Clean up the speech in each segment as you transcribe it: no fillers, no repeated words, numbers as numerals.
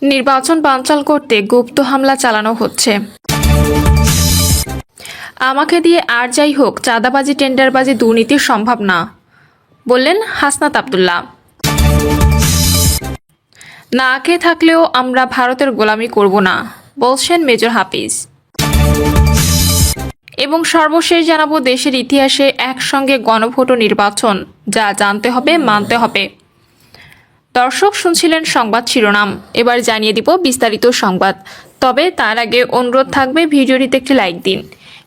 নির্বাচন বানচাল করতে গুপ্ত হামলা চালানো হচ্ছে। আমাকে দিয়ে আর যাই হোক, চাঁদাবাজি টেন্ডারবাজি দুর্নীতি সম্ভব না, বললেন হাসনাত আব্দুল্লাহ। না খেয়ে থাকলেও আমরা ভারতের গোলামি করব না, বলছেন মেজর হাফিজ। এবং সর্বশেষ জানাবো দেশের ইতিহাসে একসঙ্গে গণভোট ও নির্বাচন, যা জানতে হবে মানতে হবে। দর্শক শুনছিলেন সংবাদ শিরোনাম, এবার জানিয়ে দিব বিস্তারিত সংবাদ। তবে তার আগে অনুরোধ থাকবে ভিডিওটিতে একটি লাইক দিন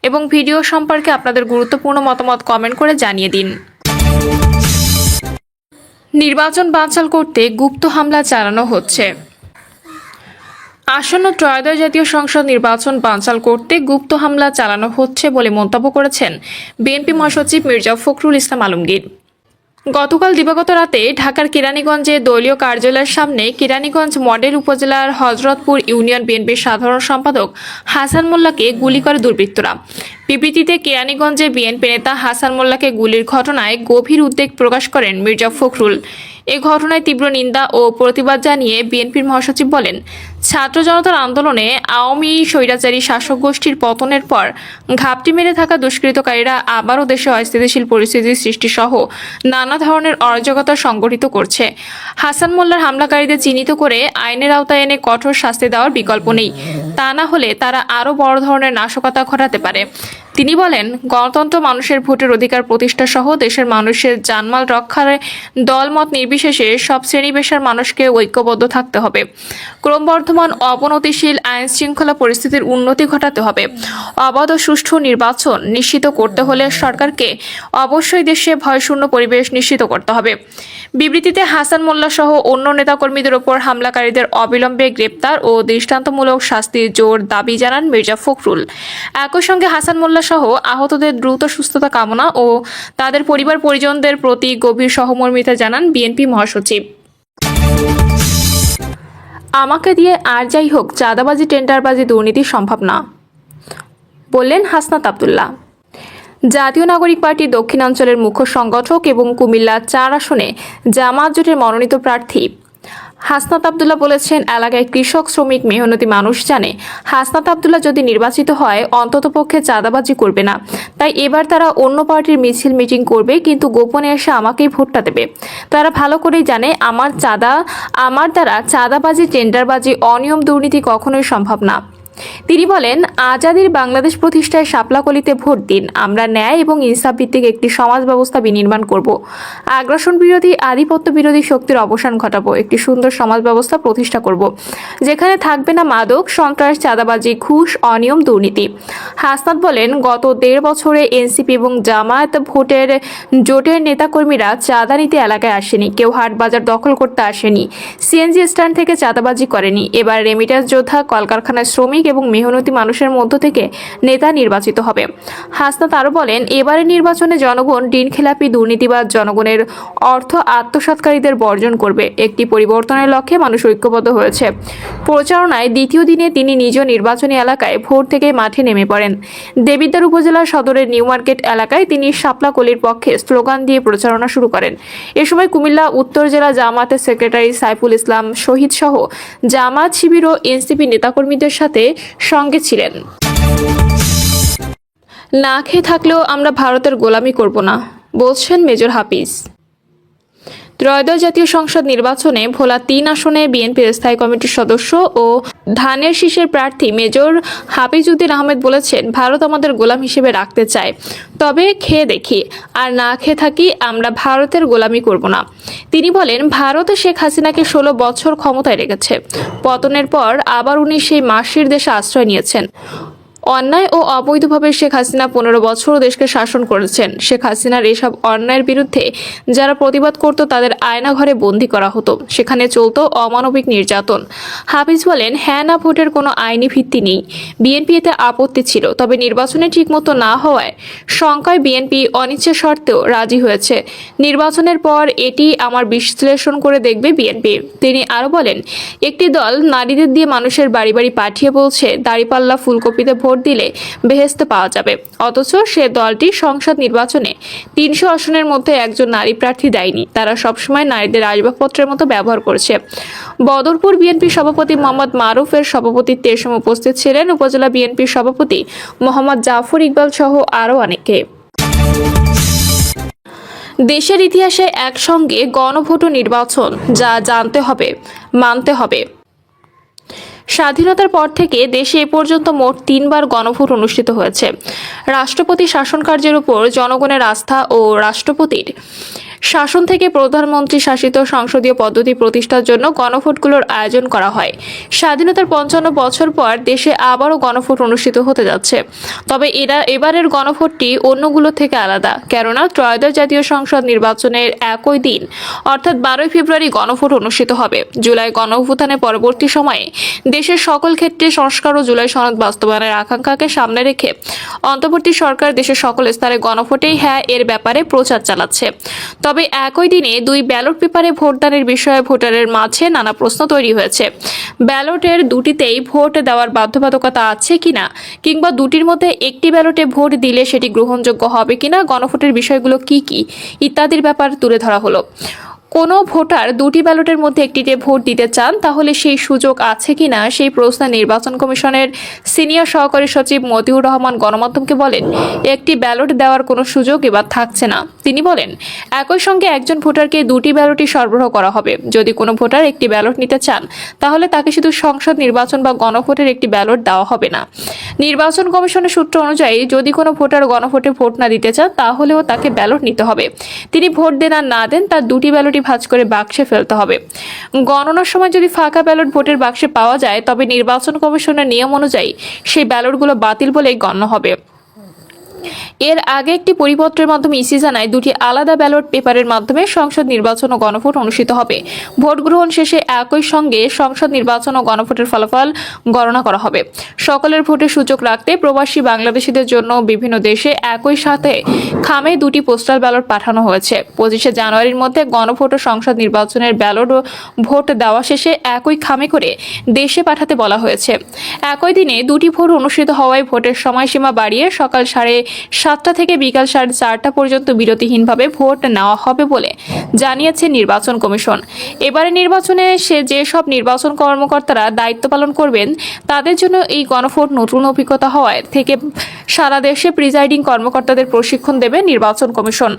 এবং ভিডিও সম্পর্কে আপনাদের গুরুত্বপূর্ণ মতামত কমেন্ট করে জানিয়ে দিন। নির্বাচন বানচাল করতে গুপ্ত হামলা চালানো হচ্ছে। আসন্ন ত্রয়োদশ জাতীয় সংসদ নির্বাচন বানচাল করতে গুপ্ত হামলা চালানো হচ্ছে বলে মন্তব্য করেছেন বিএনপি মহাসচিব মির্জা ফখরুল ইসলাম আলমগীর। গতকাল দিবাগত রাতে ঢাকার কেরানীগঞ্জে দলীয় কার্যালয়ের সামনে কেরানীগঞ্জ মডেল উপজেলার হযরতপুর ইউনিয়ন বিএনপির সাধারণ সম্পাদক হাসান মোল্লাকে গুলি করে দুর্বৃত্তরা। বিবৃতিতে কেরানীগঞ্জে বিএনপি নেতা হাসান মোল্লাকে গুলির ঘটনায় গভীর উদ্বেগ প্রকাশ করেন মির্জা ফখরুল। এ ঘটনায় তীব্র নিন্দা ও প্রতিবাদ জানিয়ে বিএনপির মহাসচিব বলেন, ছাত্র জনতার আন্দোলনে আওয়ামী স্বৈরাচারী শাসক গোষ্ঠীর পতনের পর ঘাপটি মেরে থাকা দুষ্কৃতকারীরা আবারও দেশে অস্থিতিশীল পরিস্থিতির সৃষ্টি সহ নানা ধরনের অরাজকতা সংগঠিত করছে। হাসান মোল্লার হামলাকারীদের চিহ্নিত করে আইনের আওতায় এনে কঠোর শাস্তি দেওয়ার বিকল্প নেই, তা না হলে তারা আরও বড় ধরনের নাশকতা ঘটাতে পারে। তিনি বলেন, গণতন্ত্র, মানুষের ভোটের অধিকার প্রতিষ্ঠা সহ দেশের মানুষের জানমাল রক্ষার দলমত নির্বিশেষে সব শ্রেণী পেশার মানুষকে ঐক্যবদ্ধ থাকতে হবে। ক্রমবর্ধমান অবনতিশীল আইন শৃঙ্খলা পরিস্থিতির উন্নতি ঘটাতে হবে। অবাধ ও সুষ্ঠু নির্বাচন নিশ্চিত করতে হলে সরকারকে অবশ্যই দেশে ভয়শূন্য পরিবেশ নিশ্চিত করতে হবে। বিবৃতিতে হাসান মোল্লা সহ অন্য নেতাকর্মীদের ওপর হামলাকারীদের অবিলম্বে গ্রেপ্তার ও দৃষ্টান্তমূলক শাস্তির জোর দাবি জানান মির্জা ফখরুল। একই সঙ্গে হাসান মোল্লা সহ আহতদের দ্রুত সুস্থতা কামনা ও তাদের পরিবার পরিজনদের প্রতি গভীর সহমর্মিতা জানান বিএনপি মহাসচিব। আমাকে দিয়ে আর যাই হোক, চাঁদাবাজি টেন্ডারবাজি দুর্নীতি সম্ভব না, বললেন হাসনাত আব্দুল্লাহ। জাতীয় নাগরিক পার্টি দক্ষিণাঞ্চলের মুখ্য সংগঠক এবং কুমিল্লা ৪ আসনে জামায়াত জোটের মনোনীত প্রার্থী হাসনাত আব্দুল্লাহ বলেছেন, এলাকায় কৃষক, শ্রমিক, মেহনতি মানুষ জানে হাসনাত আব্দুল্লাহ যদি নির্বাচিত হয় অন্ততপক্ষে চাঁদাবাজি করবে না। তাই এবার তারা অন্য পার্টির মিছিল মিটিং করবে, কিন্তু গোপনে এসে আমাকেই ভোটটা দেবে। তারা ভালো করেই জানে আমার দ্বারা চাঁদাবাজি, টেন্ডারবাজি, অনিয়ম, দুর্নীতি কখনোই সম্ভব না। তিনি বলেন, আজাদির বাংলাদেশ প্রতিষ্ঠায় শাপলাকলিতে ভোট দিন। আমরা ন্যায় এবং ইনসাফ ভিত্তিক একটি সমাজ ব্যবস্থা বিনির্মাণ করব। আগ্রাসন বিরোধী, আধিপত্য বিরোধী শক্তির অবসান ঘটাবো। একটি সুন্দর সমাজ ব্যবস্থা প্রতিষ্ঠা করব, যেখানে থাকবে না মাদক, সন্ত্রাস, চাঁদাবাজি, ঘুষ, অনিয়ম, দুর্নীতি। হাসনাত বলেন, গত 1.5 বছরে এনসিপি এবং জামায়াত জোটের নেতাকর্মীরা চাঁদা নিতে এলাকায় আসেনি, কেউ হাট বাজার দখল করতে আসেনি, সিএনজি স্ট্যান্ড থেকে চাঁদাবাজি করেনি। এবার রেমিটেন্স যোদ্ধা, কলকারখানার শ্রমিক এবং মেহনতি মানুষের মধ্য থেকে নেতা নির্বাচিত হবে। হাসনাত আরও বলেন, এবারের নির্বাচনে জনগণ ঋণখেলাপি, দুর্নীতিবাদ, জনগণের অর্থ আত্মসাৎকারীদের বর্জন করবে। একটি পরিবর্তনের লক্ষ্যে মানুষ ঐক্যবদ্ধ হয়েছে। প্রচারণায় দ্বিতীয় দিনে তিনি নিজ নির্বাচনী এলাকায় ভোর থেকে মাঠে নেমে পড়েন। দেবিদ্বার উপজেলার সদরের নিউ মার্কেট এলাকায় তিনি শাপলাকলির পক্ষে স্লোগান দিয়ে প্রচারণা শুরু করেন। এ সময় কুমিল্লা উত্তর জেলা জামায়াতের সেক্রেটারি সাইফুল ইসলাম শহীদ সহ জামায়াত, শিবির ও এনসিপি নেতাকর্মীদের সাথে সঙ্গে ছিলেন। না খেয়ে থাকলেও আমরা ভারতের গোলামি করব না, বলছেন মেজর হাফিজ। ত্রয়োদশ জাতীয় সংসদ নির্বাচনে ভোলা 3 আসনে বিএনপির স্থায়ী কমিটির সদস্য ও ধানের শীষের প্রার্থী মেজর হাফিজউদ্দিন আহমেদ বলেছেন, ভারত আমাদের গোলাম হিসেবে রাখতে চায়, তবে খেয়ে দেখি, আর না খেয়ে থাকি আমরা ভারতের গোলামি করব না। তিনি বলেন, ভারত শেখ হাসিনাকে 16 বছর ক্ষমতায় রেখেছে। পতনের পর আবার উনি সেই মাসির দেশে আশ্রয় নিয়েছেন। অন্যায় ও অবৈধভাবে শেখ হাসিনা 15 বছরও দেশকে শাসন করেছেন। শেখ হাসিনার এসব অন্যায়ের বিরুদ্ধে যারা প্রতিবাদ করত তাদের আয়নাঘরে বন্দী করা হতো, সেখানে চলত অমানবিক নির্যাতন। হাফিজ বলেন, হ্যাঁ না ভোটের কোনো আইনি ভিত্তি নেই। বিএনপি এতে আপত্তি ছিল, তবে নির্বাচনে ঠিকমতো না হওয়ায় শঙ্কায় বিএনপি অনিচ্ছা সত্ত্বেও রাজি হয়েছে। নির্বাচনের পর এটি আমার বিশ্লেষণ করে দেখবে বিএনপি। তিনি আরও বলেন, একটি দল নারীদের দিয়ে মানুষের বাড়ি বাড়ি পাঠিয়ে বলছে দাঁড়িপাল্লা, ফুলকপিতে ভোট ভোট দিলে বেহেশত পাওয়া যাবে, অথচ সে দলটি সংসদ নির্বাচনে 300 আসনের মধ্যে একজন নারী প্রার্থী দেয়নি। তারা সবসময় নারীদের আসবাবপত্রের মতো ব্যবহার করছে। বদরপুর বিএনপি সভাপতি মোহাম্মদ মারুফের সভাপতিত্বে এ সময় উপস্থিত ছিলেন উপজেলা বিএনপির সভাপতি মোহাম্মদ জাফর ইকবাল সহ আরও অনেকে। দেশের ইতিহাসে একসঙ্গে গণভোট ও নির্বাচন, যা জানতে হবে, মানতে হবে। স্বাধীনতার পর থেকে দেশে এ পর্যন্ত মোট 3 বার গণভোট অনুষ্ঠিত হয়েছে। রাষ্ট্রপতি শাসন কার্যের উপর জনগণের আস্থা ও রাষ্ট্রপতির শাসন থেকে প্রধানমন্ত্রী শাসিত সংসদীয় পদ্ধতি প্রতিষ্ঠার জন্য গণভোটগুলোর আয়োজন করা হয়। স্বাধীনতার 55 বছর পর দেশে আবারও গণভোট অনুষ্ঠিত হতে যাচ্ছে। তবে এবারের গণভোটটি অন্যগুলো থেকে আলাদা, কেননা ত্রয়োদশ জাতীয় সংসদ নির্বাচনের একই দিন অর্থাৎ 12 ফেব্রুয়ারি গণভোট অনুষ্ঠিত হবে। জুলাই গণঅভ্যুত্থানের পরবর্তী সময়ে দেশের সকল ক্ষেত্রে সংস্কার ও জুলাই সনদ বাস্তবায়নের আকাঙ্ক্ষাকে সামনে রেখে অন্তর্বর্তী সরকার দেশের সকল স্তরে গণভোটেই হ্যাঁ এর ব্যাপারে প্রচার চালাচ্ছে। তবে একই দিনে 2 ব্যালট পেপারে ভোটদানের বিষয়ে ভোটারের মাঝে নানা প্রশ্ন তৈরি হয়েছে। ব্যালটের দুটিতেই ভোট দেওয়ার বাধ্যবাধকতা আছে কিনা, কিংবা দুটির মধ্যে একটি ব্যালটে ভোট দিলে সেটি গ্রহণযোগ্য হবে কিনা, গণভোটের বিষয়গুলো কি কি ইত্যাদির ব্যাপার তুলে ধরা হলো। কোনো ভোটার 2টি ব্যালটের মধ্যে একটিতে ভোট দিতে চান, তাহলে সেই সুযোগ আছে কিনা সেই প্রশ্নে নির্বাচন কমিশনের সিনিয়র সহকারী সচিব মতিউর রহমান গণমাধ্যমকে বলেন, একটি ব্যালট দেওয়ার কোনো সুযোগ এবার থাকছে না। তিনি বলেন, একই সঙ্গে একজন ভোটারকে 2টি ব্যালটই সরবরাহ করা হবে। যদি কোনো ভোটার একটি ব্যালট নিতে চান, তাহলে তাকে শুধু সংসদ নির্বাচন বা গণভোটের একটি ব্যালট দেওয়া হবে না। নির্বাচন কমিশনের সূত্র অনুযায়ী যদি কোনো ভোটার গণভোটে ভোট না দিতে চান, তাহলেও তাকে ব্যালট নিতে হবে। তিনি ভোট দেন আর না দেন, তার 2টি ব্যালটই ভাঁজ করে বাক্সে ফেলতে হবে। গণনার সময় যদি ফাঁকা ব্যালট ভোটের বাক্সে পাওয়া যায়, তবে নির্বাচন কমিশনের নিয়ম অনুযায়ী সেই ব্যালটগুলো বাতিল বলেই গণ্য হবে। এর আগে একটি পরিপত্রের মাধ্যমে ইসি জানায়, 2টি আলাদা ব্যালট পেপারের মাধ্যমে সংসদ নির্বাচন ও গণভোট অনুষ্ঠিত হবে। ভোট গ্রহণ শেষে একই সঙ্গে সংসদ নির্বাচন ও গণভোটের ফলাফল গণনা করা হবে। সকলের ভোটের সুযোগ রাখতে প্রবাসী বাংলাদেশিদের জন্য বিভিন্ন দেশে একই সাথে খামে 2টি পোস্টাল ব্যালট পাঠানো হয়েছে। 25শে জানুয়ারির মধ্যে গণভোট ও সংসদ নির্বাচনের ব্যালট ও ভোট দেওয়া শেষে একই খামে করে দেশে পাঠাতে বলা হয়েছে। একই দিনে 2টি ভোট অনুষ্ঠিত হওয়ায় ভোটের সময়সীমা বাড়িয়ে সকাল 7টা থেকে বিকাল 4:30 পর্যন্ত বিরতিহীনভাবে ভোট নেওয়া হবে বলে জানিয়েছে নির্বাচন কমিশন। এবারে নির্বাচনে যেসব নির্বাচন কর্মকর্তারা দায়িত্ব পালন করবেন, তাদের জন্য এই গণভোট নতুন অভিজ্ঞতা হওয়ায় থেকে সারা দেশে প্রিজাইডিং কর্মকর্তাদের প্রশিক্ষণ দেবে নির্বাচন কমিশন।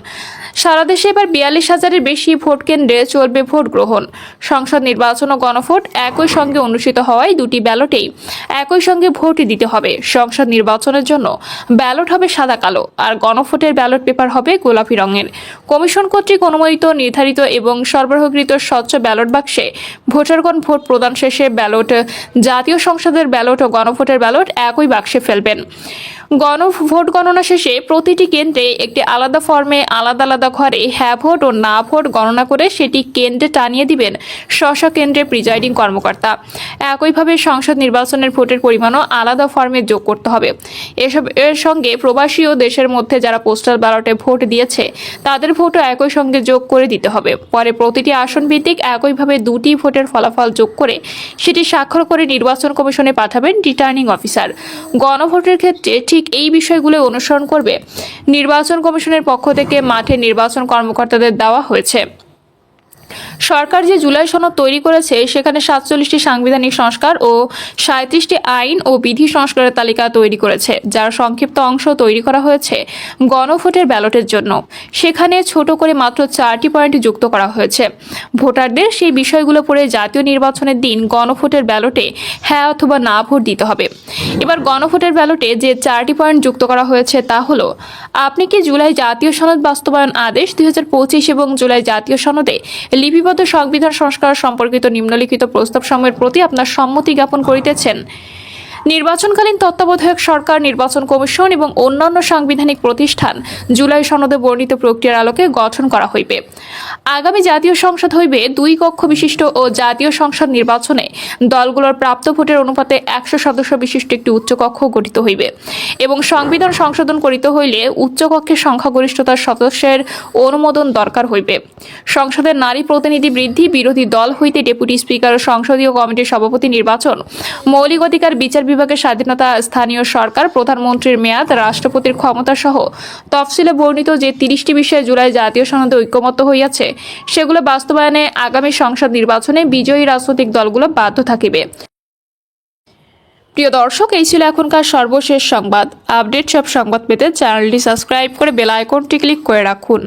সারা দেশে এবার 42,000-এর বেশি ভোট কেন্দ্রে চলবে ভোট গ্রহণ। সংসদ নির্বাচন ও গণভোট একই সঙ্গে অনুষ্ঠিত হওয়ায় 2টি ব্যালটেই একই সঙ্গে ভোট দিতে হবে। সংসদ নির্বাচনের জন্য ব্যালট হবে সাদা কালো, আর গণভোটের ব্যালট পেপার হবে গোলাপি রঙের। কমিশন কর্তৃক অনুমোদিত, নির্ধারিত এবং সরবরাহকৃত স্বচ্ছ ব্যালট বাক্সে ভোটারগণ ভোট প্রদান শেষে ব্যালট, জাতীয় সংসদের ব্যালট ও গণভোটের ব্যালট একই বাক্সে ফেলবেন। গণভোট গণনা শেষে প্রতিটি কেন্দ্রে একটি আলাদা ফর্মে আলাদা আলাদা ঘরে হ্যাঁ ভোট ও না ভোট গণনা করে সেটি কেন্দ্রে টানিয়ে দিবেন স্ব কেন্দ্রের প্রিজাইডিং কর্মকর্তা। একইভাবে সংসদ নির্বাচনের ভোটের পরিমাণও আলাদা ফর্মে যোগ করতে হবে। এর সঙ্গে প্রবাসী ও দেশের মধ্যে যারা পোস্টাল ব্যালটে ভোট দিয়েছে, তাদের ভোটও একই সঙ্গে যোগ করে দিতে হবে। পরে প্রতিটি আসন ভিত্তিক একইভাবে 2টি ভোটের ফলাফল যোগ করে সেটি স্বাক্ষর করে নির্বাচন কমিশনে পাঠাবেন রিটার্নিং অফিসার। গণভোটের ক্ষেত্রে ঠিক এই বিষয়গুলো অনুসরণ করবে নির্বাচন কমিশনের পক্ষ থেকে মাঠে নির্বাচন কর্মকর্তাদের দেওয়া হয়েছে। সরকার যে জুলাই সনদ তৈরি করেছে, সেখানে 47টি সাংবিধানিক সংস্কার ও 37টি আইন ও বিধি সংস্কারের তালিকা তৈরি করেছে, যার সংক্ষিপ্ত অংশ তৈরি করা হয়েছে গণভোটের ব্যালটের জন্য। সেখানে ছোট করে মাত্র 4টি পয়েন্ট যুক্ত করা হয়েছে। ভোটারদের সেই বিষয়গুলো পড়ে জাতীয় নির্বাচনের দিন গণভোটের ব্যালটে হ্যাঁ অথবা না ভোট দিতে হবে। এবার গণভোটের ব্যালটে যে 4টি পয়েন্ট যুক্ত করা হয়েছে তা হলো, আপনি কি জুলাই জাতীয় সনদ বাস্তবায়ন আদেশ 2025 এবং জুলাই জাতীয় সনদে লিপিবদ্ধ সংবিধান সংস্কার সম্পর্কিত নিম্নলিখিত প্রস্তাব সমূহের প্রতি আপনার সম্মতি জ্ঞাপন করিতেছেন। নির্বাচনকালীন তত্ত্বাবধায়ক সরকার, নির্বাচন কমিশন এবং অন্যান্য সাংবিধানিক প্রতিষ্ঠান জুলাই সনদে বর্ণিত প্রক্রিয়ার আলোকে গঠন করা হইবে। আগামী জাতীয় সংসদ হইবে 2 কক্ষ বিশিষ্ট ও জাতীয় সংসদ নির্বাচনে দলগুলোর প্রাপ্ত ভোটের অনুপাতে 100 সদস্য বিশিষ্ট একটি উচ্চকক্ষ গঠিত হইবে এবং সংবিধান সংশোধন করিতে হইলে উচ্চকক্ষের সংখ্যাগরিষ্ঠতার সদস্যের অনুমোদন দরকার হইবে। সংসদের নারী প্রতিনিধি বৃদ্ধি, বিরোধী দল হইতে ডেপুটি স্পিকার ও সংসদীয় কমিটির সভাপতি নির্বাচন, মৌলিক অধিকার বিচার বিভাগের স্বাধীনতা, স্থানীয় সরকার, প্রধানমন্ত্রীর মেয়াদ, রাষ্ট্রপতির ক্ষমতা সহ তফসিলে বর্ণিত যে 30টি বিষয়ে জুলাই জাতীয় সনদে ঐকমত্য হইয়াছে সেগুলো বাস্তবায়নে আগামী সংসদ নির্বাচনে বিজয়ী রাজনৈতিক দলগুলো বাধ্য থাকিবে। প্রিয় দর্শক, এই ছিল এখনকার সর্বশেষ সংবাদ। আপডেট সব সংবাদ পেতে চ্যানেলটি সাবস্ক্রাইব করে বেল আইকনটি ক্লিক করে রাখুন।